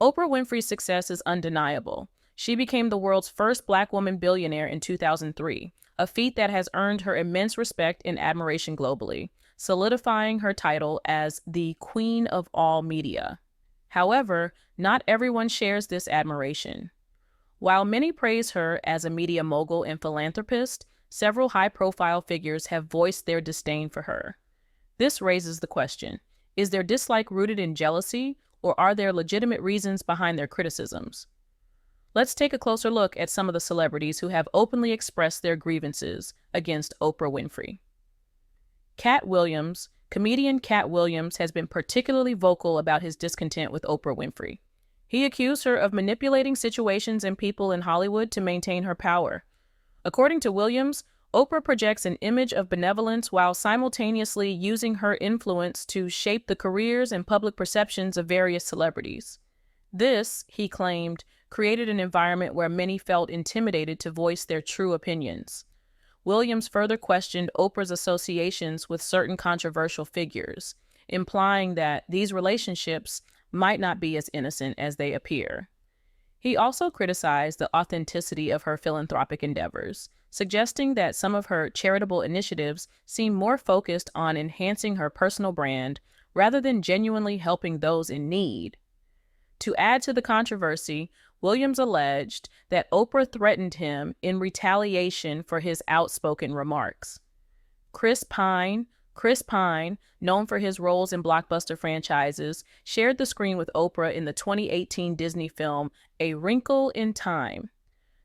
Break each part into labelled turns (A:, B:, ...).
A: Oprah Winfrey's success is undeniable. She became the world's first Black woman billionaire in 2003, a feat that has earned her immense respect and admiration globally, solidifying her title as the Queen of all media. However, not everyone shares this admiration. While many praise her as a media mogul and philanthropist, several high-profile figures have voiced their disdain for her. This raises the question, is their dislike rooted in jealousy, or are there legitimate reasons behind their criticisms? Let's take a closer look at some of the celebrities who have openly expressed their grievances against Oprah Winfrey. Cat Williams. Comedian Cat Williams has been particularly vocal about his discontent with Oprah Winfrey. He accused her of manipulating situations and people in Hollywood to maintain her power. According to Williams, Oprah projects an image of benevolence while simultaneously using her influence to shape the careers and public perceptions of various celebrities. This, he claimed, created an environment where many felt intimidated to voice their true opinions. Williams further questioned Oprah's associations with certain controversial figures, implying that these relationships might not be as innocent as they appear. He also criticized the authenticity of her philanthropic endeavors, suggesting that some of her charitable initiatives seem more focused on enhancing her personal brand rather than genuinely helping those in need. To add to the controversy, Williams alleged that Oprah threatened him in retaliation for his outspoken remarks. Chris Pine, known for his roles in blockbuster franchises, shared the screen with Oprah in the 2018 Disney film A Wrinkle in Time.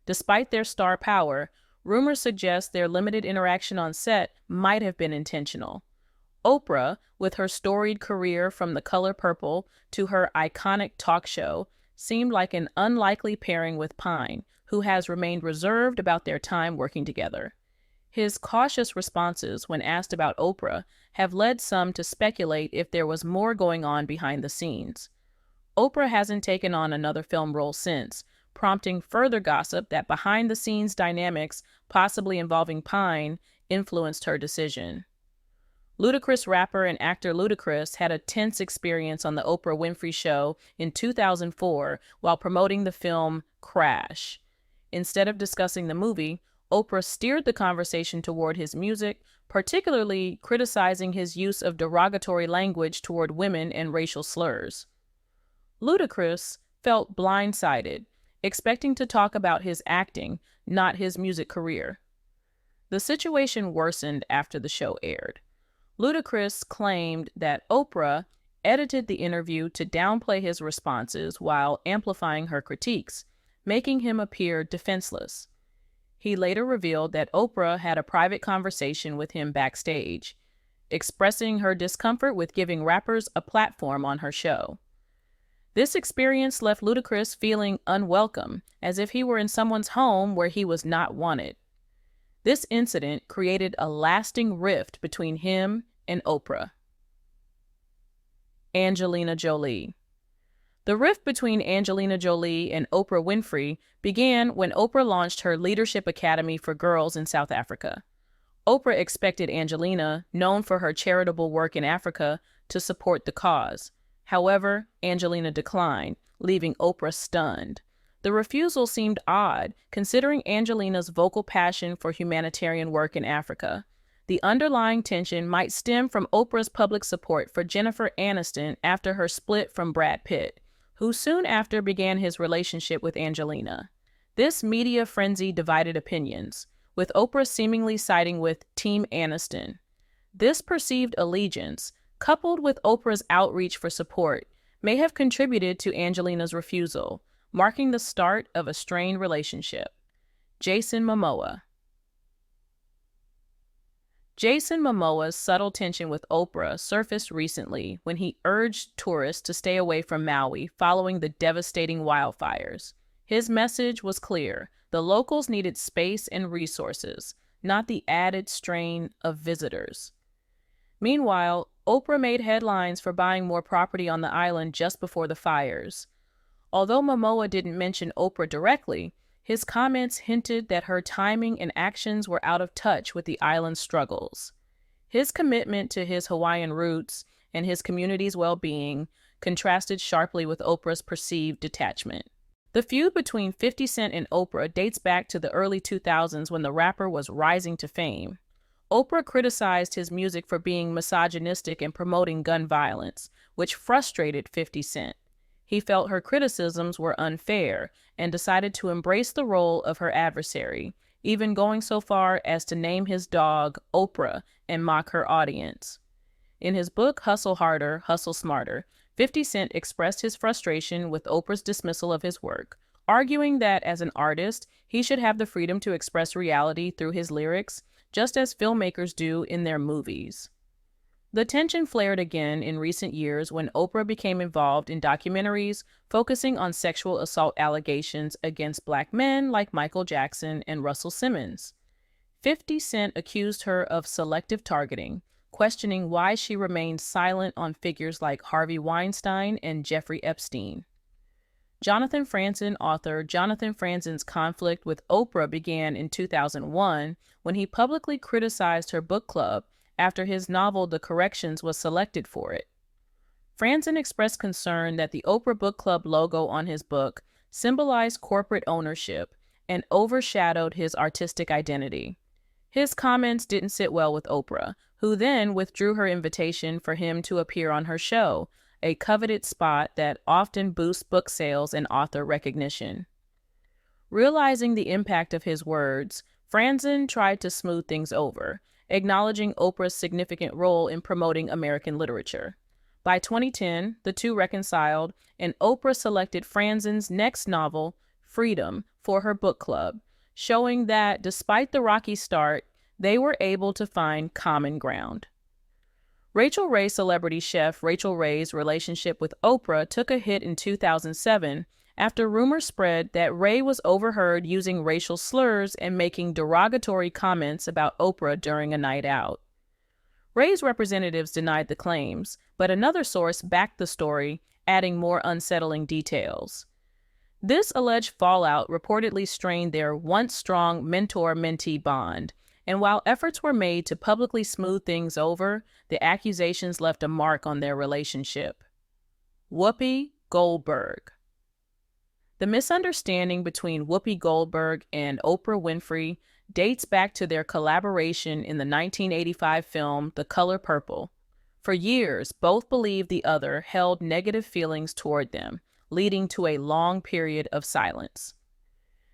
A: Despite their star power, rumors suggest their limited interaction on set might have been intentional. Oprah, with her storied career from The Color Purple to her iconic talk show, seemed like an unlikely pairing with Pine, who has remained reserved about their time working together. His cautious responses when asked about Oprah have led some to speculate if there was more going on behind the scenes. Oprah hasn't taken on another film role since, prompting further gossip that behind-the-scenes dynamics, possibly involving Pine, influenced her decision. Ludacris rapper and actor Ludacris had a tense experience on the Oprah Winfrey Show in 2004 while promoting the film Crash. Instead of discussing the movie, Oprah steered the conversation toward his music, particularly criticizing his use of derogatory language toward women and racial slurs. Ludacris felt blindsided, expecting to talk about his acting, not his music career. The situation worsened after the show aired. Ludacris claimed that Oprah edited the interview to downplay his responses while amplifying her critiques, making him appear defenseless. He later revealed that Oprah had a private conversation with him backstage, expressing her discomfort with giving rappers a platform on her show. This experience left Ludacris feeling unwelcome, as if he were in someone's home where he was not wanted. This incident created a lasting rift between him and Oprah. Angelina Jolie. The rift between Angelina Jolie and Oprah Winfrey began when Oprah launched her Leadership Academy for Girls in South Africa. Oprah expected Angelina, known for her charitable work in Africa, to support the cause. However, Angelina declined, leaving Oprah stunned. The refusal seemed odd, considering Angelina's vocal passion for humanitarian work in Africa. The underlying tension might stem from Oprah's public support for Jennifer Aniston after her split from Brad Pitt, who soon after began his relationship with Angelina. This media frenzy divided opinions, with Oprah seemingly siding with Team Aniston. This perceived allegiance, coupled with Oprah's outreach for support, may have contributed to Angelina's refusal, marking the start of a strained relationship. Jason Momoa. Jason Momoa's subtle tension with Oprah surfaced recently when he urged tourists to stay away from Maui following the devastating wildfires. His message was clear: the locals needed space and resources, not the added strain of visitors. Meanwhile, Oprah made headlines for buying more property on the island just before the fires. Although Momoa didn't mention Oprah directly, his comments hinted that her timing and actions were out of touch with the island's struggles. His commitment to his Hawaiian roots and his community's well-being contrasted sharply with Oprah's perceived detachment. The feud between 50 Cent and Oprah dates back to the early 2000s when the rapper was rising to fame. Oprah criticized his music for being misogynistic and promoting gun violence, which frustrated 50 Cent. He felt her criticisms were unfair and decided to embrace the role of her adversary, even going so far as to name his dog Oprah and mock her audience. In his book Hustle Harder, Hustle Smarter, 50 Cent expressed his frustration with Oprah's dismissal of his work, arguing that as an artist, he should have the freedom to express reality through his lyrics, just as filmmakers do in their movies. The tension flared again in recent years when Oprah became involved in documentaries focusing on sexual assault allegations against Black men like Michael Jackson and Russell Simmons. 50 Cent accused her of selective targeting, questioning why she remained silent on figures like Harvey Weinstein and Jeffrey Epstein. Jonathan Franzen author Jonathan Franzen's conflict with Oprah began in 2001 when he publicly criticized her book club after his novel The Corrections was selected for it. Franzen expressed concern that the Oprah Book Club logo on his book symbolized corporate ownership and overshadowed his artistic identity. His comments didn't sit well with Oprah, who then withdrew her invitation for him to appear on her show, a coveted spot that often boosts book sales and author recognition. Realizing the impact of his words, Franzen tried to smooth things over, acknowledging Oprah's significant role in promoting American literature. By 2010, the two reconciled, and Oprah selected Franzen's next novel, Freedom, for her book club, showing that despite the rocky start, they were able to find common ground. Rachel Ray celebrity chef Rachel Ray's relationship with Oprah took a hit in 2007 after rumors spread that Ray was overheard using racial slurs and making derogatory comments about Oprah during a night out. Ray's representatives denied the claims, but another source backed the story, adding more unsettling details. This alleged fallout reportedly strained their once-strong mentor-mentee bond, and while efforts were made to publicly smooth things over, the accusations left a mark on their relationship. Whoopi Goldberg. The misunderstanding between Whoopi Goldberg and Oprah Winfrey dates back to their collaboration in the 1985 film The Color Purple. For years, both believed the other held negative feelings toward them, leading to a long period of silence.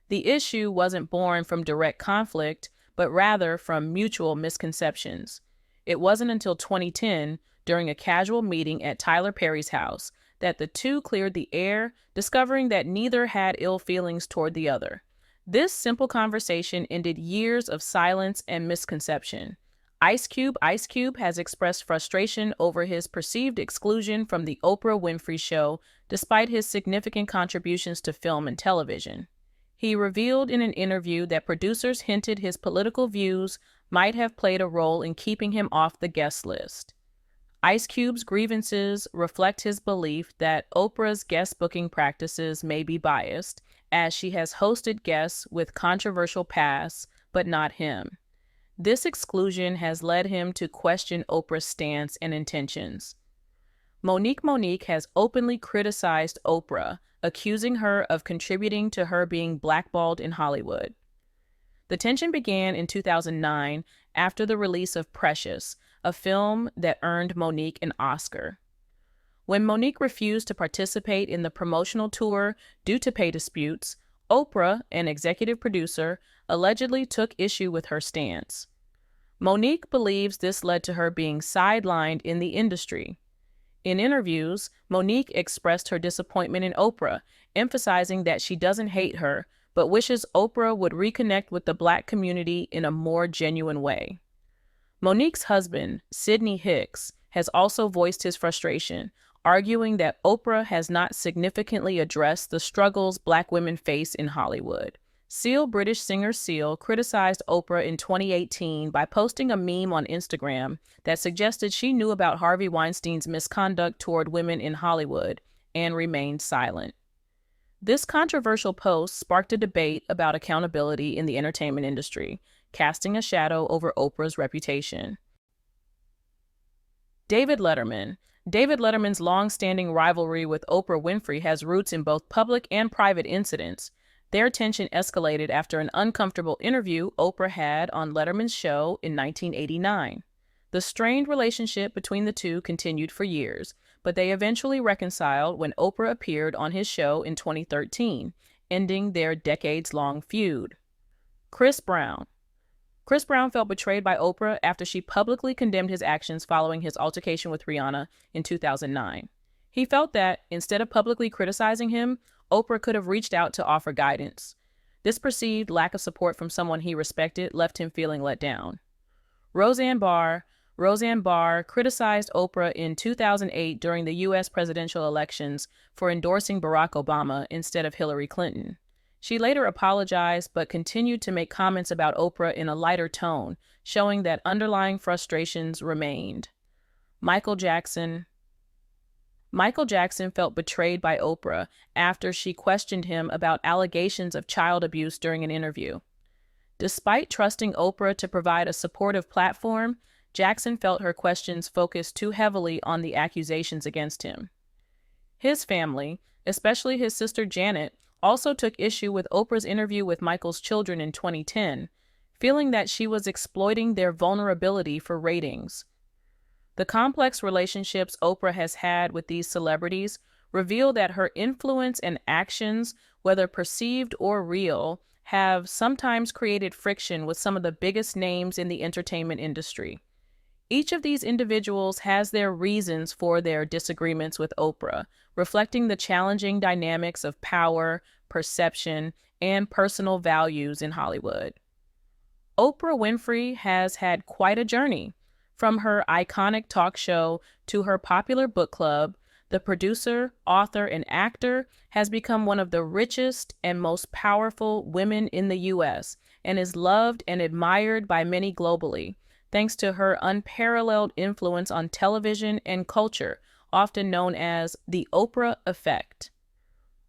A: The issue wasn't born from direct conflict, but rather from mutual misconceptions. It wasn't until 2010, during a casual meeting at Tyler Perry's house, that the two cleared the air, discovering that neither had ill feelings toward the other. This simple conversation ended years of silence and misconception. Ice Cube has expressed frustration over his perceived exclusion from the Oprah Winfrey Show, despite his significant contributions to film and television. He revealed in an interview that producers hinted his political views might have played a role in keeping him off the guest list. Ice Cube's grievances reflect his belief that Oprah's guest booking practices may be biased, as she has hosted guests with controversial pasts, but not him. This exclusion has led him to question Oprah's stance and intentions. Monique has openly criticized Oprah, accusing her of contributing to her being blackballed in Hollywood. The tension began in 2009 after the release of Precious, a film that earned Monique an Oscar. When Monique refused to participate in the promotional tour due to pay disputes, Oprah, an executive producer, allegedly took issue with her stance. Monique believes this led to her being sidelined in the industry. In interviews, Monique expressed her disappointment in Oprah, emphasizing that she doesn't hate her, but wishes Oprah would reconnect with the Black community in a more genuine way. Monique's husband, Sidney Hicks, has also voiced his frustration, arguing that Oprah has not significantly addressed the struggles Black women face in Hollywood. British singer Seal criticized Oprah in 2018 by posting a meme on Instagram that suggested she knew about Harvey Weinstein's misconduct toward women in Hollywood and remained silent. This controversial post sparked a debate about accountability in the entertainment industry, casting a shadow over Oprah's reputation. David Letterman. David Letterman's long-standing rivalry with Oprah Winfrey has roots in both public and private incidents. Their tension escalated after an uncomfortable interview Oprah had on Letterman's show in 1989. The strained relationship between the two continued for years, but they eventually reconciled when Oprah appeared on his show in 2013, ending their decades-long feud. Chris Brown. Chris Brown felt betrayed by Oprah after she publicly condemned his actions following his altercation with Rihanna in 2009. He felt that, instead of publicly criticizing him, Oprah could have reached out to offer guidance. This perceived lack of support from someone he respected left him feeling let down. Roseanne Barr criticized Oprah in 2008 during the U.S. presidential elections for endorsing Barack Obama instead of Hillary Clinton. She later apologized but continued to make comments about Oprah in a lighter tone, showing that underlying frustrations remained. Michael Jackson felt betrayed by Oprah after she questioned him about allegations of child abuse during an interview. Despite trusting Oprah to provide a supportive platform, Jackson felt her questions focused too heavily on the accusations against him. His family, especially his sister Janet, also took issue with Oprah's interview with Michael's children in 2010, feeling that she was exploiting their vulnerability for ratings. The complex relationships Oprah has had with these celebrities reveal that her influence and actions, whether perceived or real, have sometimes created friction with some of the biggest names in the entertainment industry. Each of these individuals has their reasons for their disagreements with Oprah, reflecting the challenging dynamics of power, perception, and personal values in Hollywood. Oprah Winfrey has had quite a journey. From her iconic talk show to her popular book club, the producer, author, and actor has become one of the richest and most powerful women in the U.S. and is loved and admired by many globally, thanks to her unparalleled influence on television and culture, often known as the Oprah effect.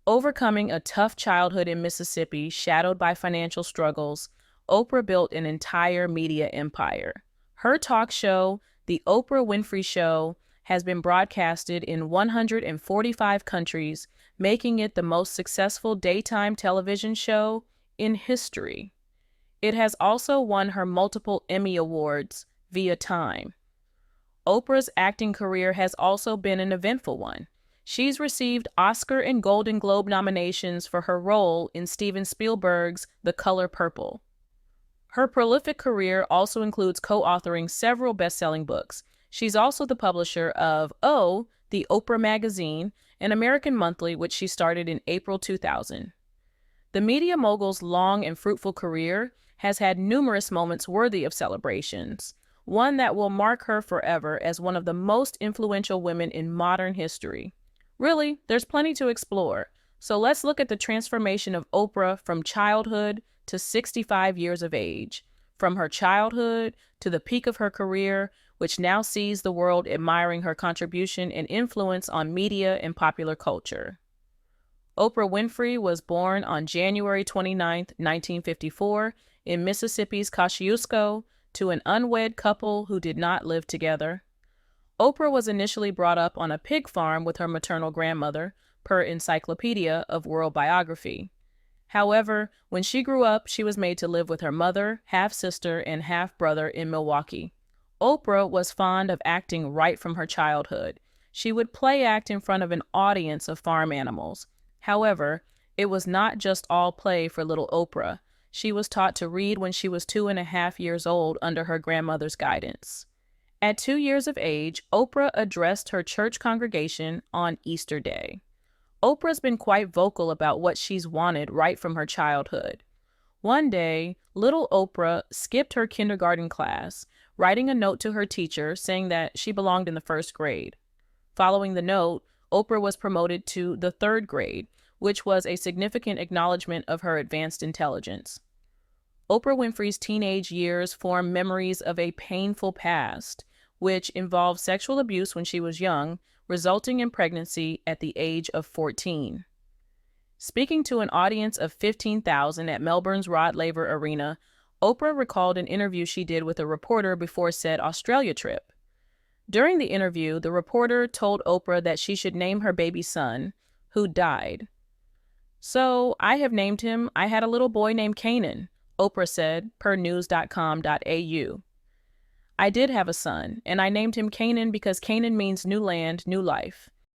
A: Overcoming a tough childhood in Mississippi shadowed by financial struggles, Oprah built an entire media empire. Her talk show, The Oprah Winfrey Show, has been broadcasted in 145 countries, making it the most successful daytime television show in history. It has also won her multiple Emmy Awards via Time. Oprah's acting career has also been an eventful one. She's received Oscar and Golden Globe nominations for her role in Steven Spielberg's The Color Purple. Her prolific career also includes co-authoring several best-selling books. She's also the publisher of Oh, the Oprah magazine, an American monthly which she started in April 2000. The media mogul's long and fruitful career has had numerous moments worthy of celebrations, one that will mark her forever as one of the most influential women in modern history. Really, there's plenty to explore, so let's look at the transformation of Oprah from childhood to 65 years of age, from her childhood to the peak of her career, which now sees the world admiring her contribution and influence on media and popular culture. Oprah Winfrey was born on January 29, 1954, in Mississippi's Kosciuszko, to an unwed couple who did not live together. Oprah was initially brought up on a pig farm with her maternal grandmother, per Encyclopedia of World Biography. However, when she grew up, she was made to live with her mother, half-sister, and half-brother in Milwaukee. Oprah was fond of acting right from her childhood. She would play act in front of an audience of farm animals. However, it was not just all play for little Oprah. She was taught to read when she was 2.5 years old under her grandmother's guidance. At 2 years of age, Oprah addressed her church congregation on Easter Day. Oprah's been quite vocal about what she's wanted right from her childhood. One day, little Oprah skipped her kindergarten class, writing a note to her teacher saying that she belonged in the first grade. Following the note, Oprah was promoted to the third grade, which was a significant acknowledgement of her advanced intelligence. Oprah Winfrey's teenage years form memories of a painful past, which involved sexual abuse when she was young, resulting in pregnancy at the age of 14. Speaking to an audience of 15,000 at Melbourne's Rod Laver Arena, Oprah recalled an interview she did with a reporter before said Australia trip. During the interview, the reporter told Oprah that she should name her baby son, who died. "So I have named him. I had a little boy named Canaan," Oprah said, per news.com.au. "I did have a son, and I named him Canaan because Canaan means new land, new life.